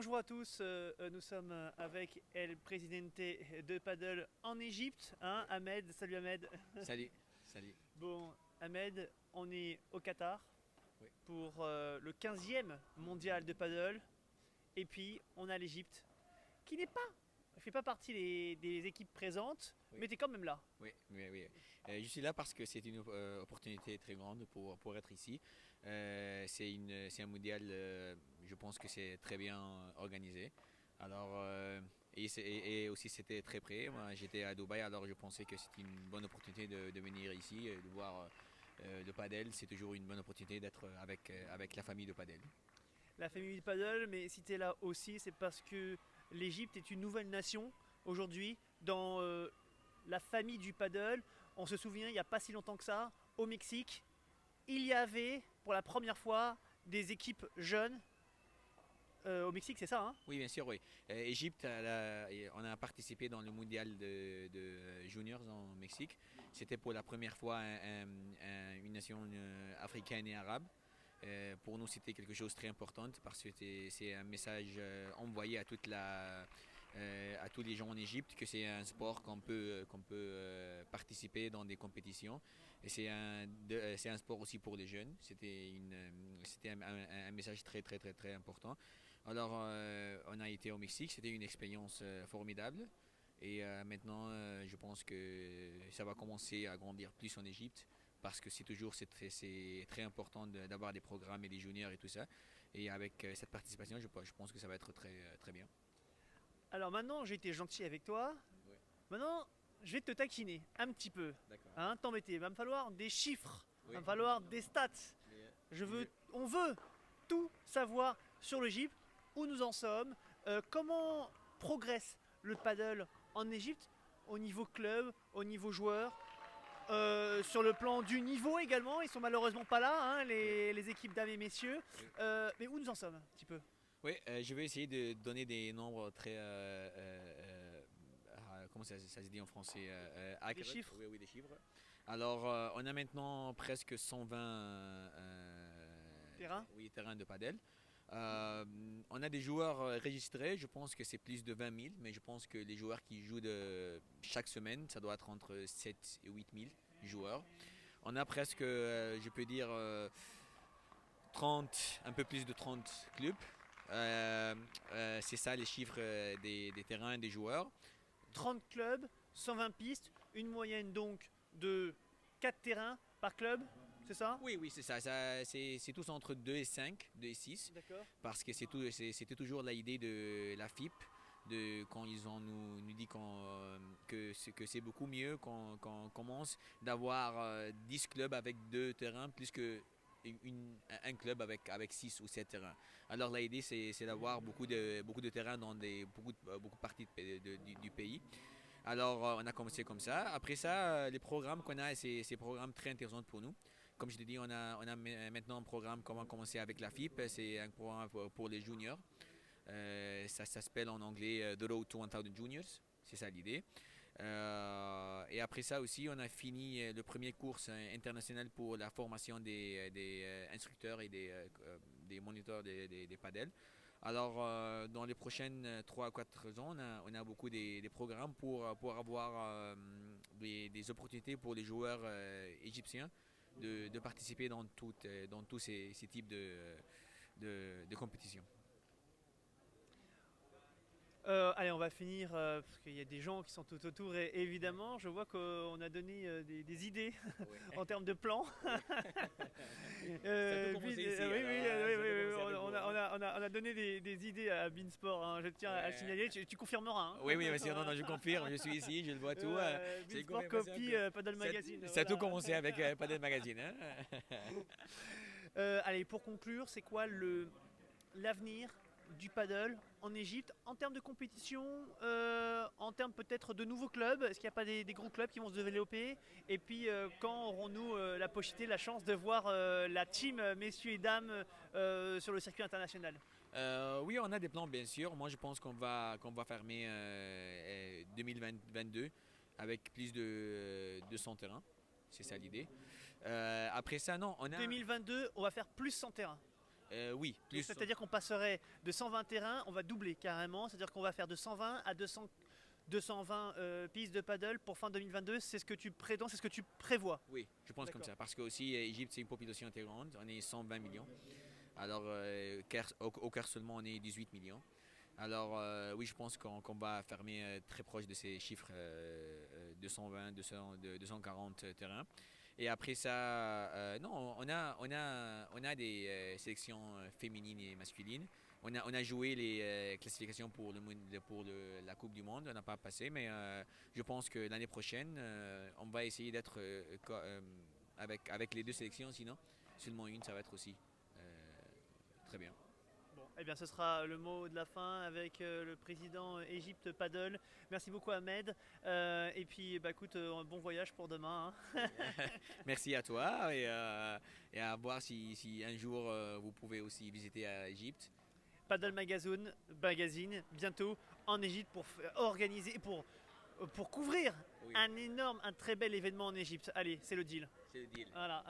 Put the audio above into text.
bonjour à tous, nous sommes avec El Presidente de Paddle en Égypte, hein, Ahmed. Salut Ahmed. Salut, salut. Bon, Ahmed, on est au Qatar Oui, pour le 15e mondial de paddle, et puis on a l'Égypte qui n'est pas, fait pas partie des équipes présentes, oui, mais tu es quand même là. oui, oui, oui. Je suis là parce que c'est une opportunité très grande pour être ici. C'est un mondial, je pense que c'est très bien organisé. Alors, et aussi c'était très près. Moi, j'étais à Dubaï, alors je pensais que c'était une bonne opportunité de venir ici, de voir le padel. C'est toujours une bonne opportunité d'être avec la famille de padel. La famille du paddle, mais si tu es là aussi, c'est parce que l'Égypte est une nouvelle nation aujourd'hui dans la famille du paddle. On se souvient, il n'y a pas si longtemps que ça, au Mexique, il y avait pour la première fois des équipes jeunes. Au Mexique, c'est ça, hein? Oui, bien sûr, oui. Égypte, on a participé dans le mondial de juniors en Mexique. C'était pour la première fois une nation africaine et arabe. Pour nous, c'était quelque chose de très important parce que c'est un message envoyé à tous les gens en Égypte que c'est un sport qu'on peut participer dans des compétitions. Et c'est un sport aussi pour les jeunes. C'était un message très, très, très, très important. Alors, on a été au Mexique. C'était une expérience formidable. Et maintenant, je pense que ça va commencer à grandir plus en Égypte parce que c'est très important d'avoir des programmes et des juniors et tout ça. Et avec cette participation, je pense que ça va être très, très bien. Alors maintenant, j'ai été gentil avec toi. Oui, Maintenant, je vais te taquiner un petit peu. d'accord. Hein, t'embêter. Il va me falloir des chiffres. Il va Oui, me falloir des stats. mieux. On veut tout savoir sur l'Égypte, où nous en sommes, comment progresse le paddle en Égypte, au niveau club, au niveau joueur, sur le plan du niveau également. Ils sont malheureusement pas là, hein, Oui, les équipes dames et messieurs. oui. Mais où nous en sommes un petit peu? Oui, je vais essayer de donner des nombres très, comment ça se dit en français, Des accurate. chiffres? Oui, oui, des chiffres. Alors, on a maintenant presque 120 Terrain? oui, terrains de padel. Euh, on a des joueurs registrés, je pense que c'est plus de 20 000, mais je pense que les joueurs qui jouent chaque semaine, ça doit être entre 7 et 8 000 joueurs. On a presque, je peux dire, 30, un peu plus de 30 clubs. Euh, c'est ça les chiffres des terrains et des joueurs. 30 clubs, 120 pistes, une moyenne donc de 4 terrains par club, c'est ça? Oui, oui, c'est ça. C'est tous entre 2 et 5, 2 et 6. D'accord. Parce que c'était toujours l'idée de la FIP, quand ils ont nous dit que c'est beaucoup mieux qu'on commence d'avoir 10 clubs avec 2 terrains plus que un club avec 6 ou 7 terrains. Alors l'idée, c'est d'avoir beaucoup de terrains dans beaucoup de parties du pays. Alors, on a commencé comme ça. Après ça, les programmes qu'on a, c'est des programmes très intéressants pour nous. Comme je te dis, on a maintenant un programme comment commencer avec la FIP. C'est un programme pour les juniors. Ça s'appelle en anglais The Road to 1000 Juniors. C'est ça l'idée. Et après ça aussi, on a fini le premier cours international pour la formation des instructeurs et des moniteurs des padels. Alors, dans les prochaines 3 à 4 ans, on a beaucoup des programmes pour avoir des opportunités pour les joueurs égyptiens de participer dans tous ces types de compétitions. Allez, on va finir parce qu'il y a des gens qui sont tout autour et évidemment, je vois qu'on a donné des idées Oui. en termes de plans. Oui. Ça a tout commencé ici, Oui, oui, alors oui, ça a tout oui, commencé avec vous. Hein. on a donné des idées à Beansport, hein, je tiens à le Ouais. signaler, tu confirmeras. Oui, oui, Hein. monsieur, non, non, je confirme, je suis ici, je le vois tout. C'est une Beansport confirmation copie que Paddle ça, Magazine. ça a tout Voilà. commencé avec Padel Magazine. Hein. Allez, pour conclure, c'est quoi l'avenir du paddle en Égypte en termes de compétition, en termes peut-être de nouveaux clubs? Est-ce qu'il n'y a pas des gros clubs qui vont se développer? Et puis quand aurons-nous la possibilité, la chance de voir la team messieurs et dames sur le circuit international? Oui, on a des plans, bien sûr. Moi, je pense qu'on va fermer 2022 avec plus de 200 terrains. C'est ça l'idée. Après ça, non, on a 2022, on va faire plus 100 terrains. Oui, Donc, plus. c'est-à-dire qu'on passerait de 120 terrains, on va doubler carrément, c'est-à-dire qu'on va faire de 120 à 220 pistes de paddle pour fin 2022. C'est ce que tu prétends, c'est ce que tu prévois. Oui, je pense comme D'accord. ça. Parce que aussi, Égypte, c'est une population très grande. On est 120 millions. Alors, au Caire seulement, on est 18 millions. Alors, oui, je pense qu'on va fermer très proche de ces chiffres 220, 200, 240 terrains. Et après ça, non, on a des sélections féminines et masculines. On a joué les classifications pour, la Coupe du Monde. On n'a pas passé, mais je pense que l'année prochaine, on va essayer d'être avec les deux sélections. Sinon, seulement une, ça va être aussi très bien. Bon, eh bien, ce sera le mot de la fin avec le président Égypte Paddle. Merci beaucoup, Ahmed. Et puis, bah, écoute, un bon voyage pour demain, hein. Merci à toi et à voir si un jour vous pouvez aussi visiter Égypte. Paddle Magazine, bientôt en Égypte pour organiser, pour couvrir Oui, un très bel événement en Égypte. Allez, c'est le deal. c'est le deal. Voilà.